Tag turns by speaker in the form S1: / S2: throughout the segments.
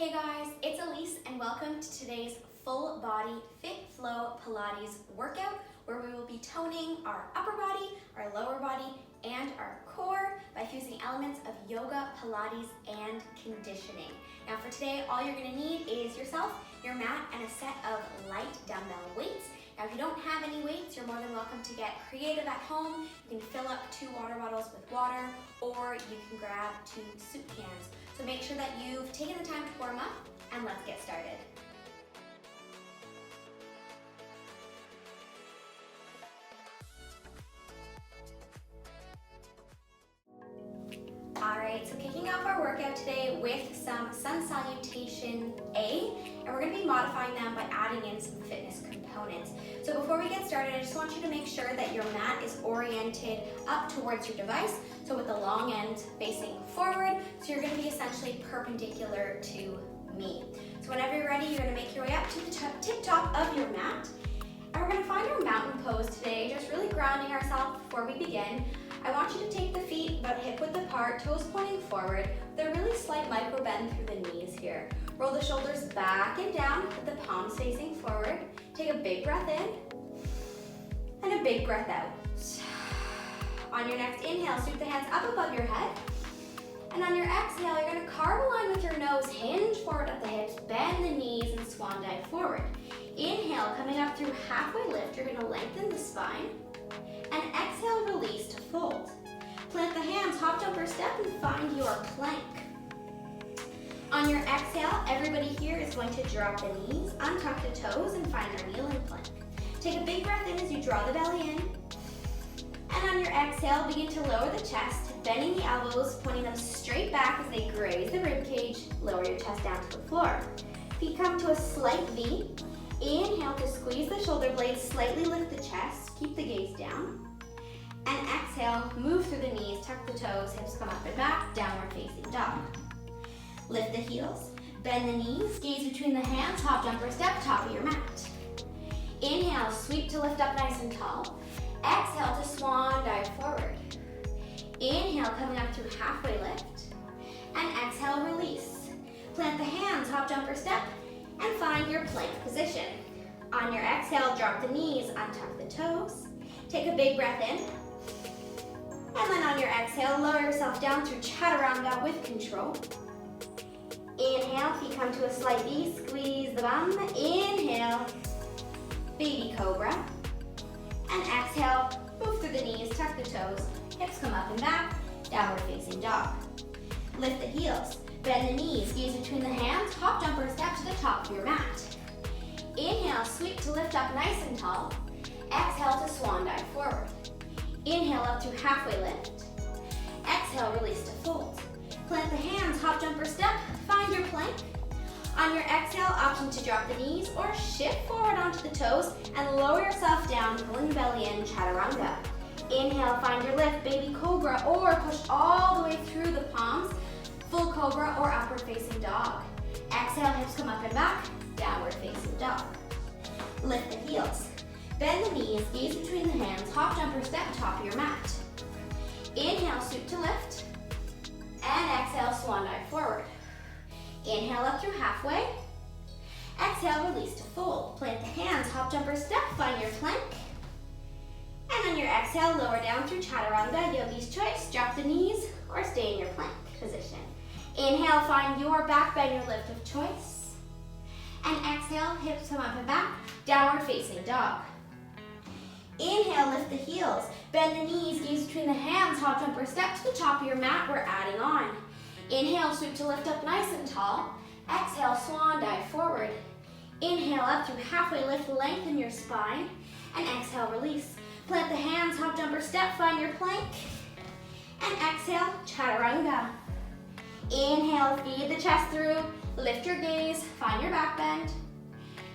S1: Hey guys, it's Elyse and welcome to today's full body FITFLOW Pilates workout where we will be toning our upper body, our lower body, and our core by fusing elements of yoga, Pilates, and conditioning. Now for today, all you're gonna need is yourself, your mat, and a set of light dumbbell weights. Now if you don't have any weights, you're more than welcome to get creative at home. You can fill up 2 water bottles with water, or you can grab 2 soup cans. So make sure that you've taken the time to warm up, and let's get started. Alright, so kicking off our workout today with some sun salutation A, and we're going to be modifying them by adding in some fitness components. So before we get started, I just want you to make sure that your mat is oriented up towards your device, so with the long end facing forward, so you're going to be essentially perpendicular to me. So whenever you're ready, you're going to make your way up to the tip top of your mat, and we're going to find our mountain pose today, just really grounding ourselves before we begin. I want you to take the feet about hip width apart, toes pointing forward, with a really slight micro bend through the knees here. Roll the shoulders back and down with the palms facing forward. Take a big breath in and a big breath out. On your next inhale, sweep the hands up above your head. And on your exhale, you're going to carve a line with your nose, hinge forward at the hips, bend the knees, and swan dive forward. Inhale, coming up through halfway lift, you're going to lengthen the spine. And exhale, release to fold. Plant the hands, hop, jump, or step, and find your plank. On your exhale, everybody here is going to drop the knees, untuck the toes, and find our kneeling plank. Take a big breath in as you draw the belly in. And on your exhale, begin to lower the chest, bending the elbows, pointing them straight back as they graze the rib cage. Lower your chest down to the floor. Feet come to a slight V. Inhale to squeeze the shoulder blades, slightly lift the chest, keep the gaze down. And exhale, move through the knees, tuck the toes, hips come up and back, downward facing dog. Lift the heels, bend the knees, gaze between the hands, hop, jump, or step, top of your mat. Inhale, sweep to lift up nice and tall. Exhale to swan dive forward. Inhale, coming up through halfway lift. And exhale, release. Plant the hands, hop, jump, or step, and find your plank position. On your exhale, drop the knees, untuck the toes. Take a big breath in. And then on your exhale, lower yourself down through chaturanga with control. Inhale, feet come to a slight V, squeeze the bum. Inhale, baby cobra. And exhale, move through the knees, tuck the toes, hips come up and back, downward facing dog. Lift the heels. Bend the knees, gaze between the hands, hop, jump, or step to the top of your mat. Inhale, sweep to lift up nice and tall. Exhale to swan dive forward. Inhale up through halfway lift. Exhale, release to fold. Plant the hands, hop, jump, or step, find your plank. On your exhale, option to drop the knees or shift forward onto the toes and lower yourself down, pulling the belly in, chaturanga. Inhale, find your lift, baby cobra, or push all the way through the palms, full cobra or upward facing dog. Exhale, hips come up and back, downward facing dog. Lift the heels. Bend the knees, gaze between the hands, hop, jump, or step, top of your mat. Inhale, sweep to lift. And exhale, swan dive forward. Inhale up through halfway. Exhale, release to fold. Plant the hands, hop, jump, or step, find your plank. And on your exhale, lower down through chaturanga, yogi's choice. Drop the knees or stay in your plank position. Inhale, find your back bend, your lift of choice. And exhale, hips come up and back, downward facing dog. Inhale, lift the heels, bend the knees, gaze between the hands, hop, jump, or step to the top of your mat. We're adding on. Inhale, sweep to lift up nice and tall. Exhale, swan dive forward. Inhale, up through halfway lift, lengthen your spine. And exhale, release. Plant the hands, hop, jump, or step, find your plank. And exhale, chaturanga. Inhale, feed the chest through, lift your gaze, find your back bend.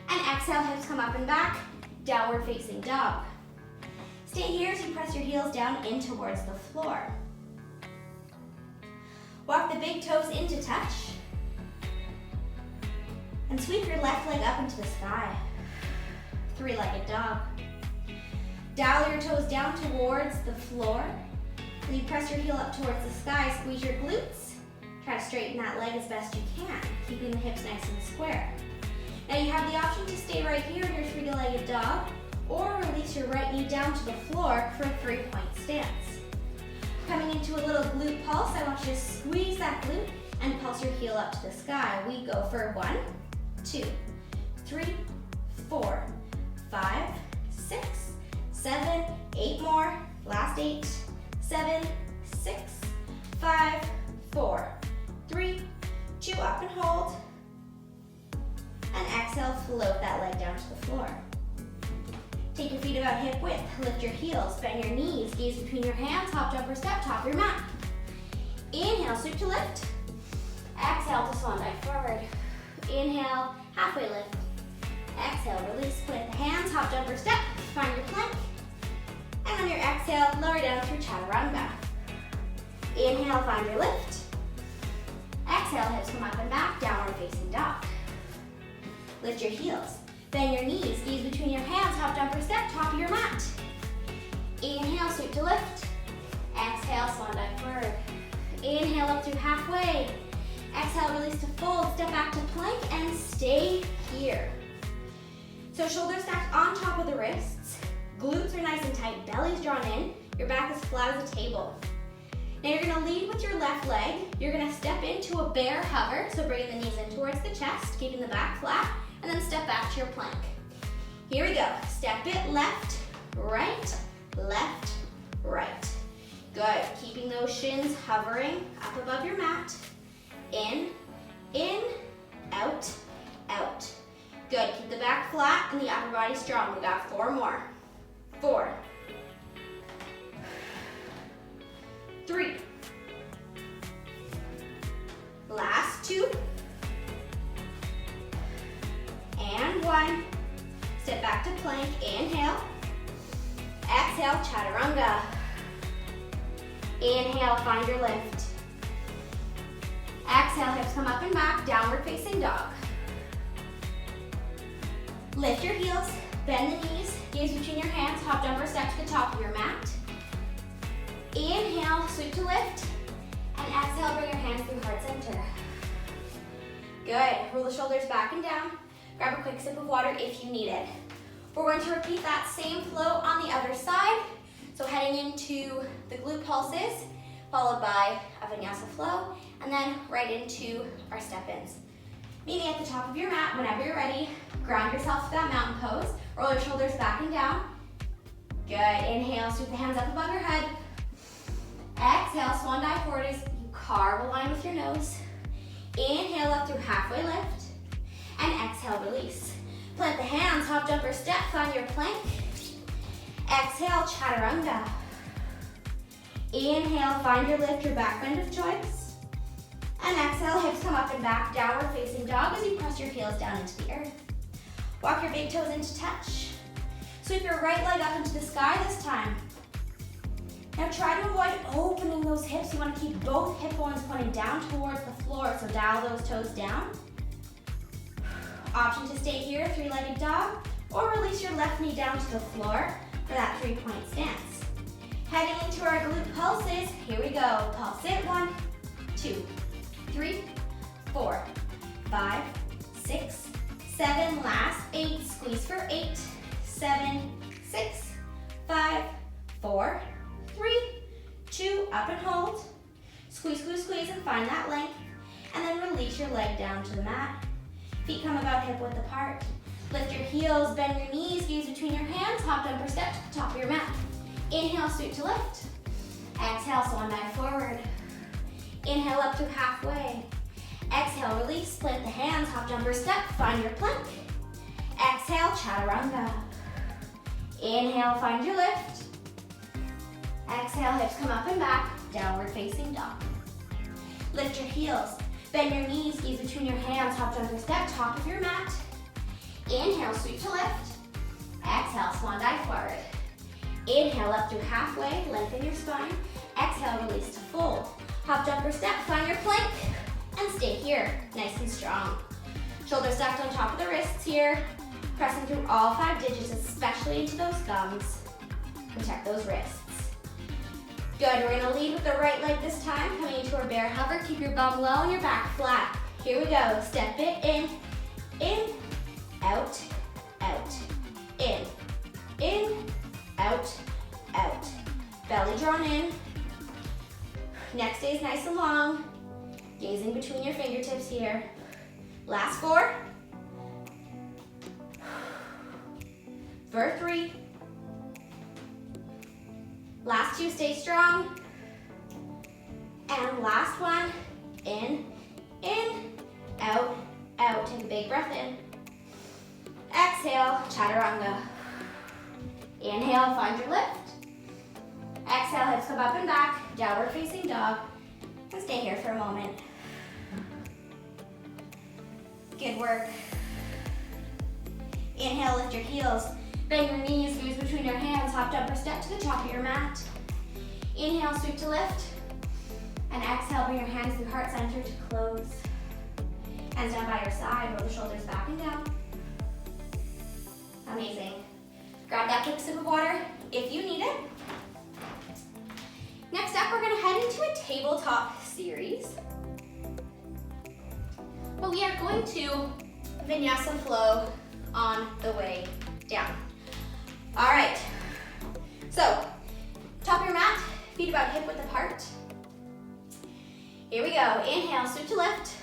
S1: And exhale, hips come up and back, downward facing dog. Stay here as you press your heels down in towards the floor. Walk the big toes into touch. And sweep your left leg up into the sky. 3-legged dog. Dial your toes down towards the floor. Then you press your heel up towards the sky, squeeze your glutes, Try to straighten that leg as best you can, keeping the hips nice and square. Now you have the option to stay right here in your three-legged dog, or release your right knee down to the floor for a three-point stance. Coming into a little glute pulse, I want you to squeeze that glute and pulse your heel up to the sky. We go for 1, 2, 3, 4, 5, 6, 7, 8 more. Last 8, 7, 6, 5, 4, 3, 2, up and hold. And exhale, float that leg down to the floor. Take your feet about hip width, lift your heels, bend your knees, gaze between your hands, hop, jump, or step, top of your mat. Inhale, sweep to lift. Exhale to swan dive forward. Inhale, halfway lift. Exhale, release, plant the hands, hop, jump, or step, find your plank. And on your exhale, lower down through chaturanga. Inhale, find your lift. Exhale, hips come up and back, downward facing dog. Lift your heels, bend your knees, gaze between your hands, hop, jump, or step, top of your mat. Inhale, sweep to lift. Exhale, swan dive forward. Inhale, up through halfway. Exhale, release to fold, step back to plank, and stay here. So shoulders stacked on top of the wrists, glutes are nice and tight, belly's drawn in, your back is flat as a table. Now you're gonna lead with your left leg, you're gonna step into a bear hover, so bringing the knees in towards the chest, keeping the back flat, and then step back to your plank. Here we go, step it left, right, left, right. Good, keeping those shins hovering up above your mat. In, out, out. Good, keep the back flat and the upper body strong. We got 4 more. 4, 3, last 2, and 1. Step back to plank, inhale. Exhale, chaturanga. Inhale, find your lift. Exhale, hips come up and back, downward facing dog. Lift your heels, bend the knees, gaze between your hands, hop, jump, or step to the top of your mat. Inhale, sweep to lift, and exhale, bring your hands through heart center. Good, roll the shoulders back and down. Grab a quick sip of water if you need it. We're going to repeat that same flow on the other side. So heading into the glute pulses, followed by a vinyasa flow, and then right into our step-ins. Meeting at the top of your mat, whenever you're ready, ground yourself to that mountain pose, roll your shoulders back and down. Good, inhale, sweep the hands up above your head. Exhale, swan dive forward as you carve a line with your nose. Inhale up through halfway lift, and exhale, release. Plant the hands, hop, jump, or step, find your plank. Exhale, chaturanga. Inhale, find your lift, your back bend of choice. And exhale, hips come up and back, downward facing dog as you press your heels down into the earth. Walk your big toes into touch. Sweep your right leg up into the sky this time. Now try to avoid opening those hips. You want to keep both hip bones pointing down towards the floor, so dial those toes down. Option to stay here, three-legged dog, or release your left knee down to the floor for that three-point stance. Heading into our glute pulses, here we go. Pulse it, 1, 2, 3, 4, 5, 6, 7, last 8, squeeze for 8, 7, 6, 5, 4, 3, 2, up and hold. Squeeze, squeeze, squeeze, and find that length. And then release your leg down to the mat. Feet come about hip width apart. Lift your heels, bend your knees, gaze between your hands, hop, jump, or step to the top of your mat. Inhale, sweep to lift. Exhale, swan dive forward. Inhale up through halfway. Exhale, release, plant the hands, hop, jump, or step, find your plank. Exhale, chaturanga. Inhale, find your lift. Exhale, hips come up and back, downward facing dog. Lift your heels, bend your knees, gaze between your hands, hop, jump, or step, top of your mat. Inhale, sweep to lift. Exhale, swan dive forward. Inhale up through halfway, lengthen your spine. Exhale, release to fold. Hop, jump, or step, find your plank, and stay here, nice and strong. Shoulders stacked on top of the wrists here. Pressing through all 5 digits, especially into those gums. Protect those wrists. Good, we're gonna lead with the right leg this time, coming into our bear hover. Keep your bum low and your back flat. Here we go, step it in, out, in, out, out. Belly drawn in. Neck stays nice and long. Gazing between your fingertips here. Last 4. For 3. Last 2, stay strong. And last one, in, out, out. Take a big breath in. Exhale, chaturanga. Inhale, find your lift. Exhale, hips come up and back, downward facing dog. And stay here for a moment. Good work. Inhale, lift your heels. Bend your knees, squeeze between your hands, hop, jump, or step to the top of your mat. Inhale, sweep to lift. And exhale, bring your hands through heart center to close. Hands down by your side, roll the shoulders back and down. Amazing. Grab that quick sip of water if you need it. Next up, we're gonna head into a tabletop series. But we are going to vinyasa flow on the way down. All right, so top of your mat, feet about hip width apart. Here we go, inhale, sweep to lift.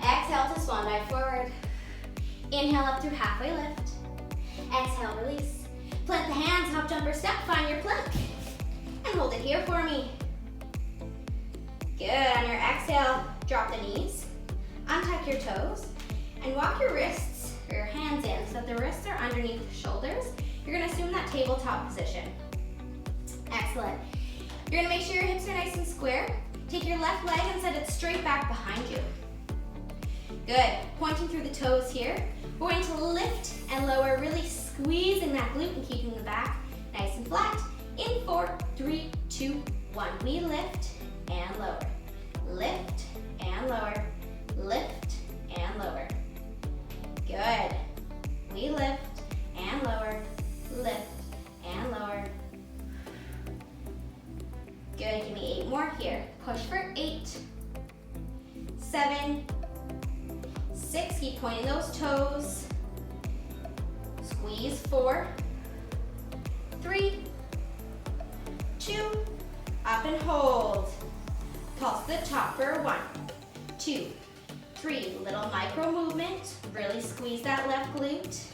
S1: Exhale to swan dive forward. Inhale up through halfway lift. Exhale, release. Plant the hands, hop, jump, or step, find your plank. And hold it here for me. Good, on your exhale, drop the knees, untuck your toes, and walk your wrists, or your hands in, so that the wrists are underneath the shoulders. You're gonna assume that tabletop position. Excellent. You're gonna make sure your hips are nice and square. Take your left leg and set it straight back behind you. Good, pointing through the toes here. We're going to lift and lower, really squeezing that glute and keeping the back nice and flat. In 4, 3, 2, 1. We lift and lower. Lift and lower. Lift and lower. Good. We lift and lower. Lift and lower. Good. Give me 8 more here. Push for 8, 7, 6. Keep pointing those toes. Squeeze 4, 3, 2, up and hold. Pulse to the top for 1, 2, 3. Little micro movement. Really squeeze that left glute.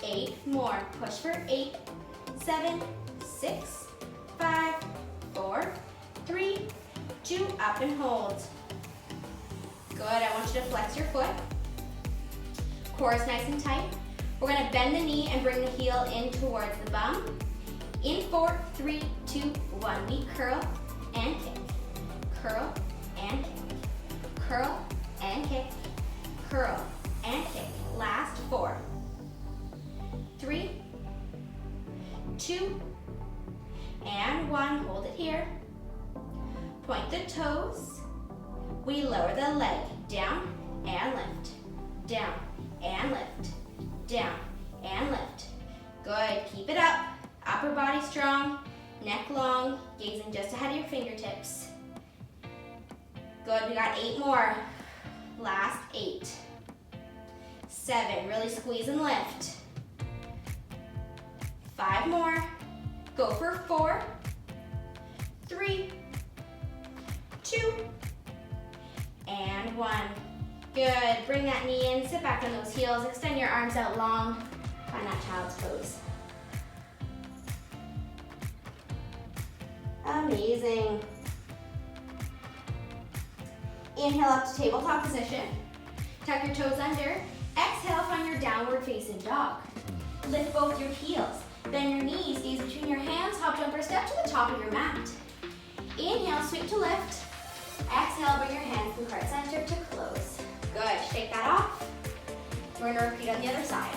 S1: 8 more. Push for 8, 7, 6, 5, 4, 3, 2. Up and hold. Good. I want you to flex your foot. Core is nice and tight. We're going to bend the knee and bring the heel in towards the bum. In 4, 3, 2, 1. We curl and kick. Curl and kick. Curl and kick. Curl and kick. Last 4, 3, 2, and 1. Hold it here. Point the toes. We lower the leg. Down and lift. Down and lift. Down and lift. Good. Keep it up. Upper body strong, neck long, gazing just ahead of your fingertips. Good, we got 8 more. Last 8. 7, really squeeze and lift. 5 more. Go for 4, 3, 2, and 1. Good, bring that knee in, sit back on those heels, extend your arms out long, find that child's pose. Amazing. Inhale up to tabletop position. Tuck your toes under. Exhale, find your downward facing dog. Lift both your heels. Bend your knees, gaze between your hands, hop, jump, or step to the top of your mat. Inhale, sweep to lift. Exhale, bring your hands through heart center to close. Good, shake that off. We're gonna repeat on the other side.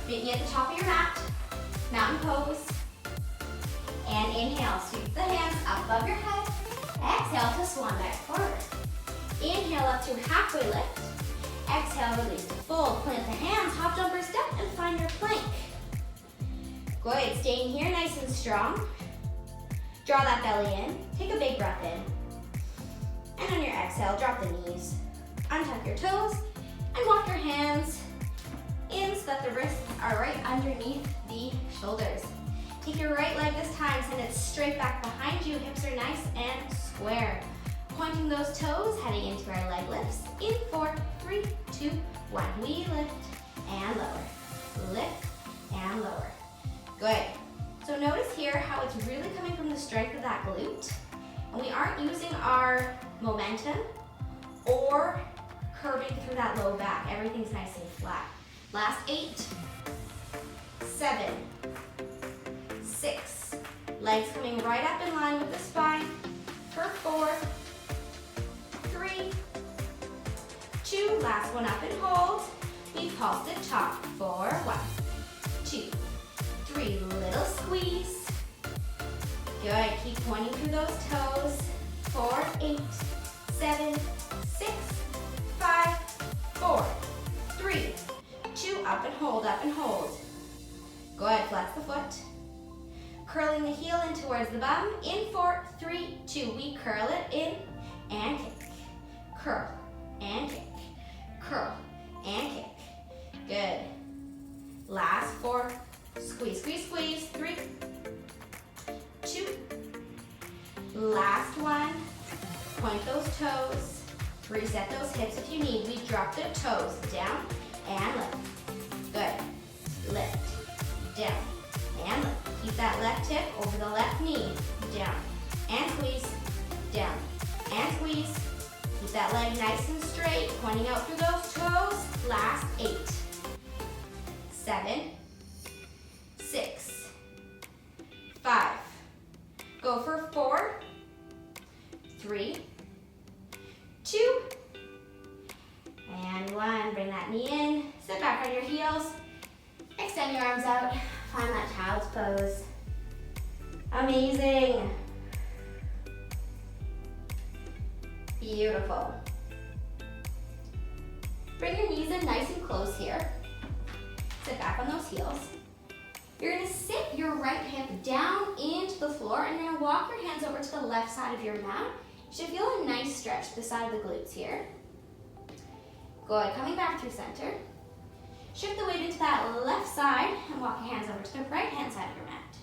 S1: Meet me at the top of your mat, mountain pose. And inhale, sweep the hands up above your head. Exhale to swan dive forward. Inhale up to halfway lift. Exhale, release to fold. Plant the hands, hop, jump, or step, and find your plank. Good, staying here nice and strong. Draw that belly in, take a big breath in. And on your exhale, drop the knees. Untuck your toes and walk your hands in so that the wrists are right underneath the shoulders. Take your right leg this time, send it straight back behind you. Hips are nice and square. Pointing those toes, heading into our leg lifts. In 4, 3, 2, 1. We lift and lower. Lift and lower. Good. So notice here how it's really coming from the strength of that glute. And we aren't using our momentum or curving through that low back. Everything's nice and flat. Last 8, 7, 6. Legs coming right up in line with the spine. For 4, 3, 2. Last one up and hold. We pulse the top. 4, 1, 2, 3. Little squeeze. Good. Keep pointing through those toes. 4, 8, 7, 6, 5, 4, 3, 2. Up and hold, up and hold. Good. Flex the foot. Curling the heel in towards the bum. In 4, 3, 2. We curl it in and kick. Curl and kick. Curl and kick. Good. Last 4. Squeeze, squeeze, squeeze. 3, 2. Last one. Point those toes. Reset those hips if you need. We drop the toes down and lift. Good. Lift. Down and lift. Keep that left hip over the left knee. Down and squeeze. Down and squeeze. Keep that leg nice and straight, pointing out through those toes. Last 8, 7, 6, 5. Go for 4, 3, 2, and 1. Bring that knee in. Sit back on your heels. Extend your arms out. Find that child's pose. Amazing. Beautiful. Bring your knees in nice and close here. Sit back on those heels. You're gonna sit your right hip down into the floor and you're gonna walk your hands over to the left side of your mat. You should feel a nice stretch to the side of the glutes here. Good, coming back through center. Shift the weight into that left side and walk your hands over to the right hand side of your mat.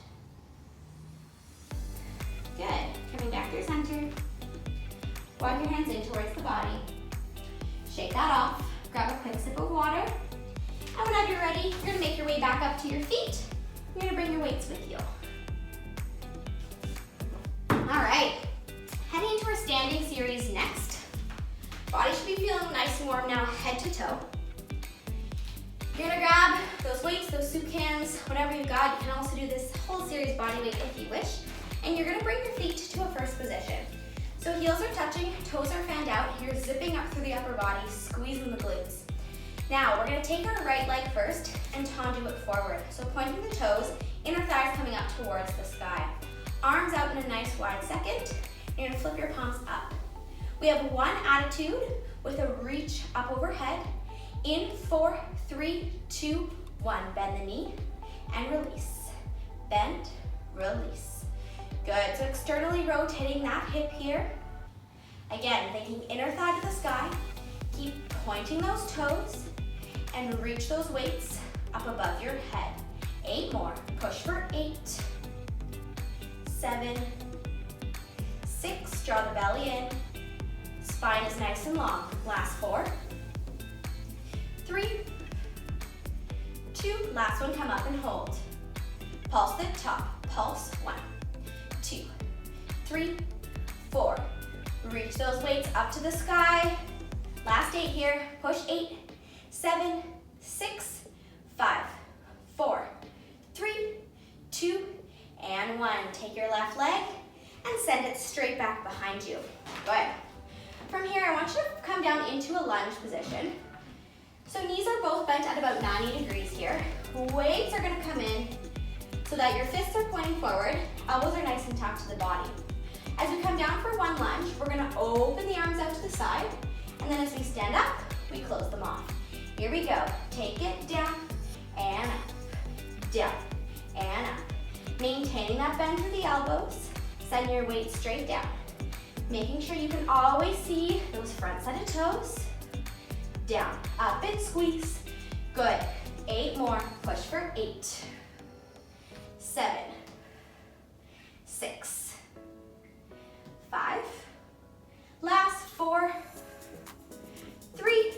S1: Good, coming back through center. Walk your hands in towards the body. Shake that off. Grab a quick sip of water. And whenever you're ready, you're gonna make your way back up to your feet. You're gonna bring your weights with you. All right, heading into our standing series next. Body should be feeling nice and warm now, head to toe. You're gonna grab those weights, those soup cans, whatever you've got. You can also do this whole series body weight if you wish. And you're gonna bring your feet to a first position. So heels are touching, toes are fanned out. You're zipping up through the upper body, squeezing the glutes. Now, we're gonna take our right leg first and tendu it forward. So pointing the toes, inner thighs coming up towards the sky. Arms out in a nice wide second. You're gonna flip your palms up. We have one attitude with a reach up overhead. In 4, 3, 2, 1. Bend the knee and release. Bend, release. Good, so externally rotating that hip here. Again, thinking inner thigh to the sky. Keep pointing those toes and reach those weights up above your head. 8 more, push for 8, 7, 6, draw the belly in. Spine is nice and long. Last 4, 3, 2, last one, come up and hold. Pulse the top, pulse, 1, 2, 3, 4. Reach those weights up to the sky. Last 8 here, push 8, 7, 6, 5, 4, 3, 2, and 1. Take your left leg and send it straight back behind you. Good. From here, I want you to come down into a lunge position. So knees are both bent at about 90 degrees here. Weights are gonna come in so that your fists are pointing forward, elbows are nice and tucked to the body. As we come down for one lunge, we're gonna open the arms out to the side, and then as we stand up, we close them off. Here we go. Take it down and up, down and up. Maintaining that bend through the elbows. Send your weight straight down. Making sure you can always see those front set of toes. Down, up and squeeze. Good. 8 more. Push for 8. 7. 6. 5. Last 4. 3.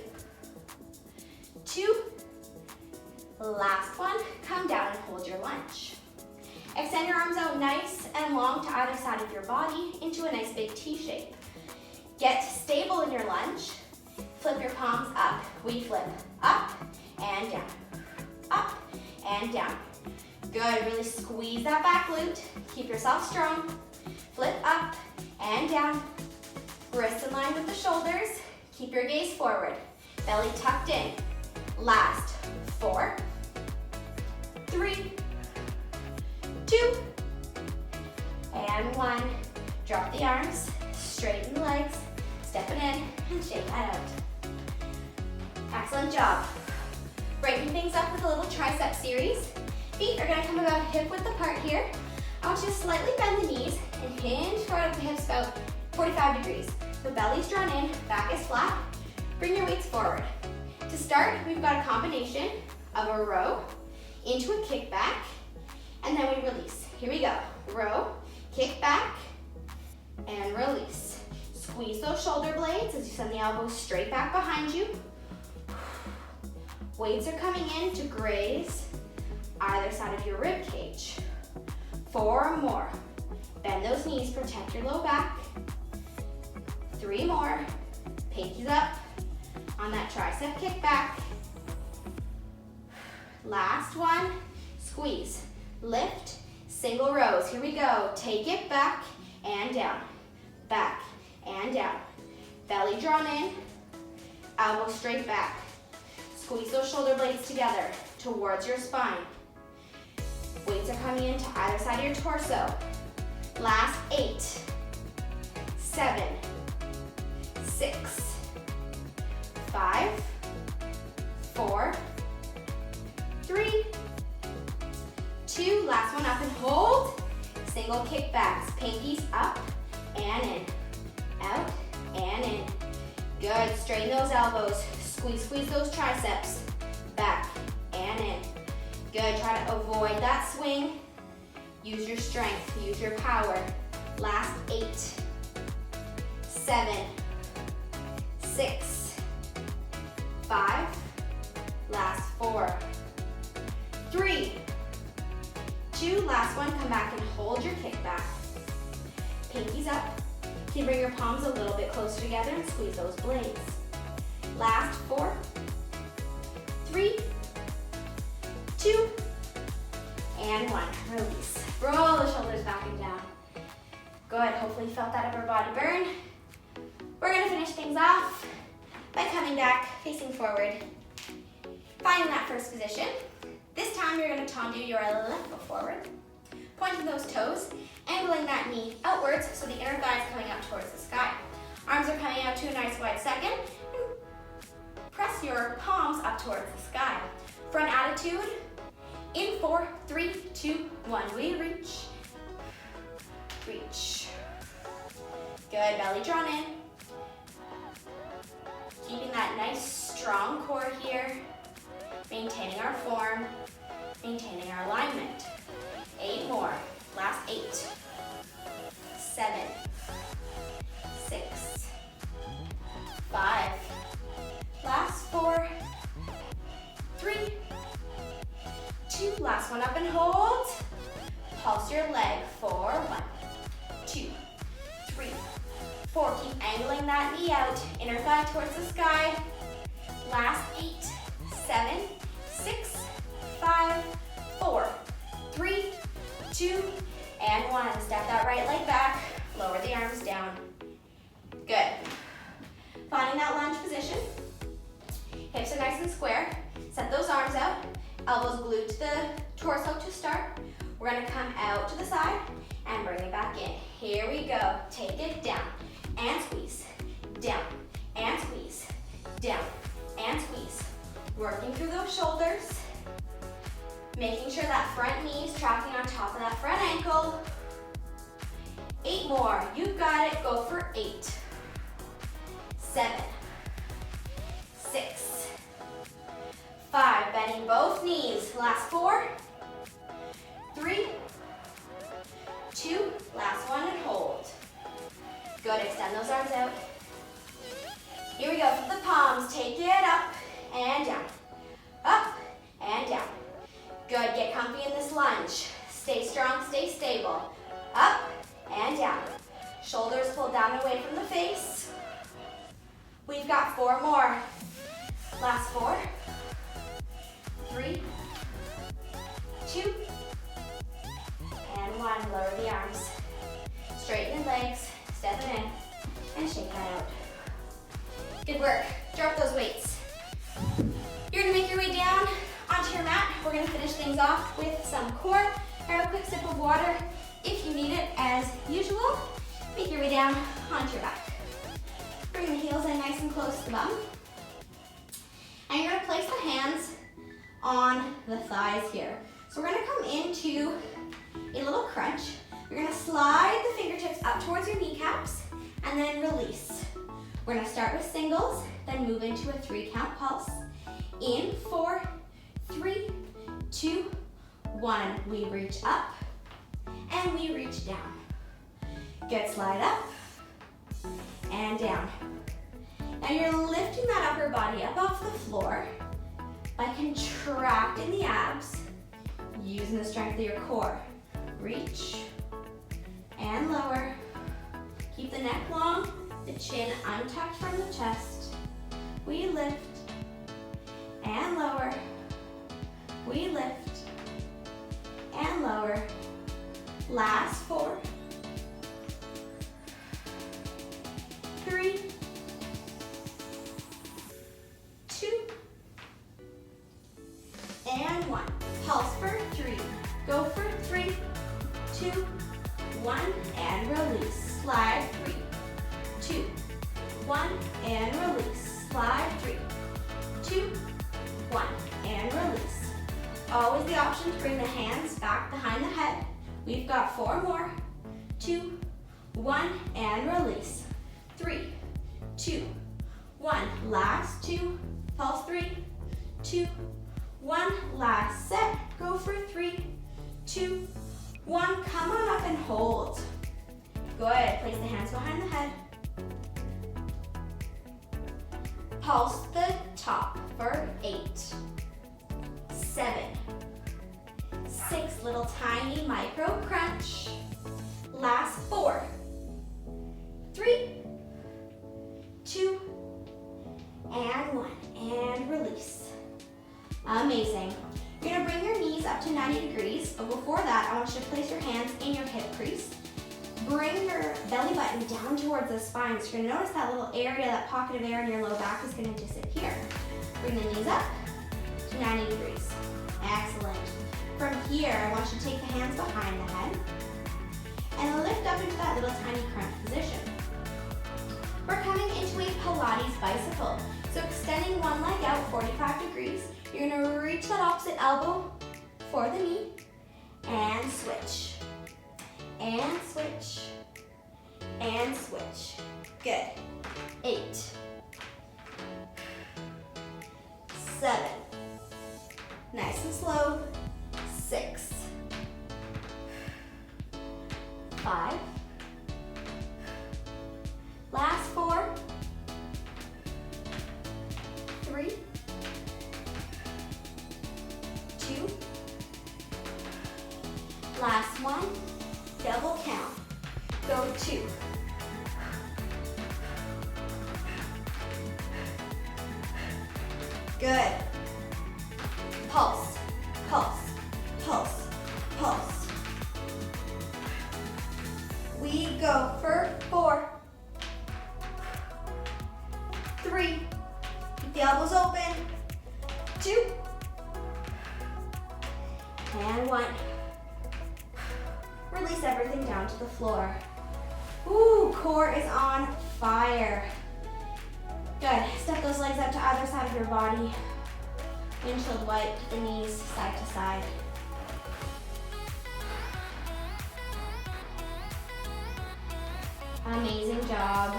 S1: 2. Last one. Come down and hold your lunge. Extend your arms out nice and long to either side of your body into a nice big T shape. Get stable in your lunge. Flip your palms up. We flip up and down. Up and down. Good. Really squeeze that back glute. Keep yourself strong. Flip up and down. Wrists in line with the shoulders. Keep your gaze forward. Belly tucked in. Last 4, 3, 2, and 1. Drop the arms, straighten the legs, step it in, and shake that out. Excellent job. Breaking things up with a little tricep series. Feet are gonna come about hip width apart here. I want you to slightly bend the knees and hinge forward up the hips about 45 degrees. The belly's drawn in, back is flat. Bring your weights forward. To start, we've got a combination of a row into a kickback, and then we release. Here we go. Row, kick back, and release. Squeeze those shoulder blades as you send the elbows straight back behind you. Weights are coming in to graze either side of your rib cage. 4 more. Bend those knees, protect your low back. 3 more. Pinkies up on that tricep kick back. Last one. Squeeze. Lift. Single rows. Here we go. Take it back and down. Back and down. Belly drawn in. Elbow straight back. Squeeze those shoulder blades together towards your spine. Weights are coming into either side of your torso. Last 8, 7, 6, 5, 4, 3, 2. Last one up and hold. Single kickbacks. Pinkies up and in. Out and in. Good. Straighten those elbows. Squeeze those triceps. Back and in. Good. Try to avoid that swing. Use your strength. Use your power. Last 8, 7, 6, 5. Last 4, 3, 2. Last one. Come back and hold your kickback. Pinkies up. Can you bring your palms a little bit closer together and squeeze those blades. Last 4, 3, 2, and 1. Release. Roll the shoulders back and down. Good. Hopefully you felt that upper body burn. We're going to finish things off by coming back, facing forward, finding that first position. This time you're going to tendu your left foot forward, pointing those toes, angling that knee outwards so the inner thigh is coming up towards the sky. Arms are coming out to a nice wide second. Press your palms up towards the sky. Front attitude. In 4, 3, 2, 1. We reach. Reach. Good. Belly drawn in. Keeping that nice strong core here. Maintaining our form. Maintaining our alignment. 8 more. Last 8. 7. 6. 5. Last 4. 3. 2. Last one up and hold. Pulse your leg. 4. 1, 2, 3, 4. Keep angling that knee out. Inner thigh towards the sky. Last 8, 7, 6, 5, 4, 3, 2, and 1. Step that right leg back. Lower the arms down. Good. Finding that lunge position. Hips are nice and square. Set those arms out. Elbows glued to the torso to start. We're going to come out to the side and bring it back in. Here we go. Take it down and squeeze. Down and squeeze. Down and squeeze. Working through those shoulders. Making sure that front knee is tracking on top of that front ankle. 8 more. You've got it. Go for 8. 7, 6, 5. Bending both knees. Last 4, 3, 2. Last one and hold. Good. Extend those arms out. Here we go. For the palms, take it up and down. Up and down. Good. Get comfy in this lunge. Stay strong. Stay stable. Up and down. Shoulders pulled down away from the face. We've got 4 more. Last 4, 3, 2, and 1. Lower the arms. Straighten the legs. Step it in and shake that out. Good work. Drop those weights. You're gonna make your way down onto your mat. We're gonna finish things off with some core. Grab a quick sip of water if you need it as usual. Make your way down onto your back. Bring the heels in nice and close to the bum. And you're gonna place the hands on the thighs here. So we're gonna come into a little crunch. You're gonna slide the fingertips up towards your kneecaps and then release. We're gonna start with singles, then move into a 3-count pulse. In 4, 3, 2, 1. We reach up and we reach down. Good, slide up and down. Now you're lifting that upper body up off the floor by contracting the abs, using the strength of your core. Reach and lower. Keep the neck long, the chin untucked from the chest. We lift and lower. We lift and lower. Last 4, 3, 2, and 1. Pulse for 3. Go for 3, 2, 1, and release. Slide 3, 2, 1, and release. Slide 3, 2, 1, and release. Always the option to bring the hands back behind the head. We've got 4 more. 2, 1, and release. 3, 2, 1. Last 2. Pulse 3, 2, 1. Last set. Go for 3, 2, 1. Come on up and hold. Good. Place the hands behind the head. Pulse the top for 8, 7, 6. Little tiny micro crunch. Last 4, 3, 2, and 1. And release. Amazing. You're gonna bring your knees up to 90 degrees, but before that, I want you to place your hands in your hip crease. Bring your belly button down towards the spine. So you're gonna notice that little area, that pocket of air in your low back is gonna disappear. Bring the knees up to 90 degrees. Excellent. From here, I want you to take the hands behind the head and lift up into that little tiny crunch position. We're coming into a Pilates bicycle. So extending one leg out 45 degrees, you're gonna reach that opposite elbow for the knee and switch. And switch. And switch. Good. 8, 7. Nice and slow. 6, 5. Last 4, 3, 2. Last 1. Double count. Go 2. Good. Pulse, pulse, pulse, pulse. We go for 4, 3. Keep the elbows open. 2. And 1. Release everything down to the floor. Ooh, core is on fire. Good. Step those legs out to either side of your body. Windshield wipe the knees side to side. Amazing job.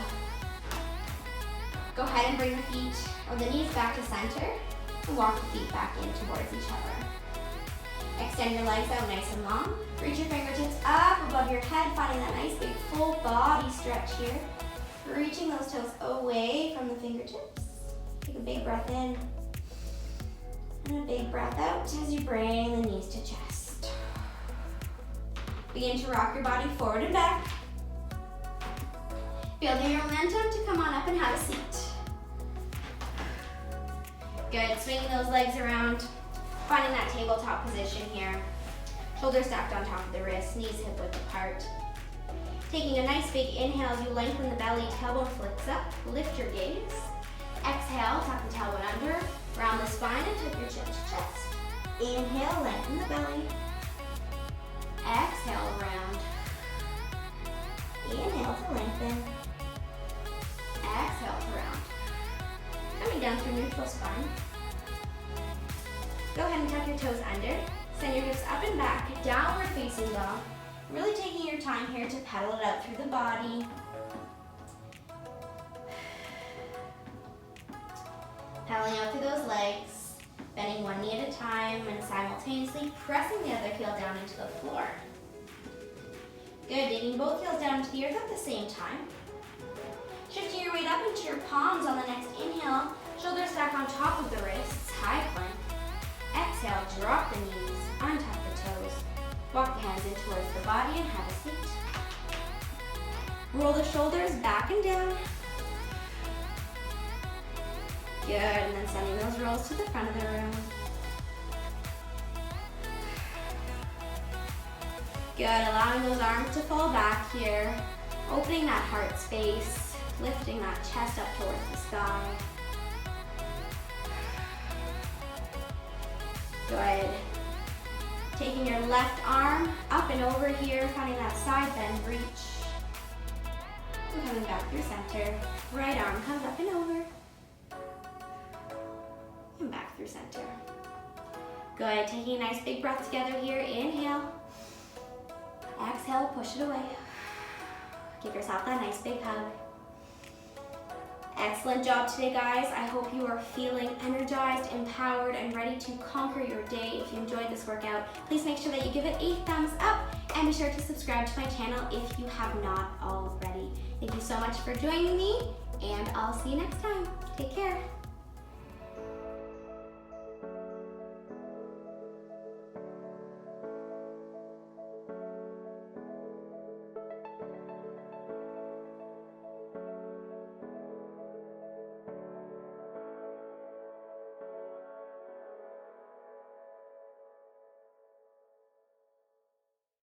S1: Go ahead and bring the feet or the knees back to center and walk the feet back in towards each other. Extend your legs out nice and long. Reach your fingertips up above your head, finding that nice big full body stretch here. Reaching those toes away from the fingertips. Take a big breath in and a big breath out as you bring the knees to chest. Begin to rock your body forward and back. Building your momentum to come on up and have a seat. Good, swinging those legs around, finding that tabletop position here. Shoulders stacked on top of the wrists, knees hip width apart. Taking a nice big inhale as you lengthen the belly, tailbone flicks up, lift your gaze. Exhale, tuck the tailbone under, round the spine and tip your chin to chest. Inhale, lengthen the belly. Exhale, round. Inhale to lengthen. Exhale to round. Coming down through neutral spine. Go ahead and tuck your toes under. Send your hips up and back, downward facing dog. Really taking your time here to pedal it out through the body. Pedaling out through those legs, bending one knee at a time and simultaneously pressing the other heel down into the floor. Good, digging both heels down into the earth at the same time. Shifting your weight up into your palms on the next inhale. Shoulders stack on top of the wrists, high plank. Exhale, drop the knees, untuck the toes. Walk the hands in towards the body and have a seat. Roll the shoulders back and down. Good, and then sending those rolls to the front of the room. Good, allowing those arms to fall back here. Opening that heart space, lifting that chest up towards the sky. Good. Taking your left arm up and over here, finding that side bend reach. And coming back through center. Right arm comes up and over. And back through center. Good, taking a nice big breath together here. Inhale. Exhale, push it away. Give yourself that nice big hug. Excellent job today, guys. I hope you are feeling energized, empowered, and ready to conquer your day. If you enjoyed this workout, please make sure that you give it a thumbs up and be sure to subscribe to my channel if you have not already. Thank you so much for joining me, and I'll see you next time. Take care.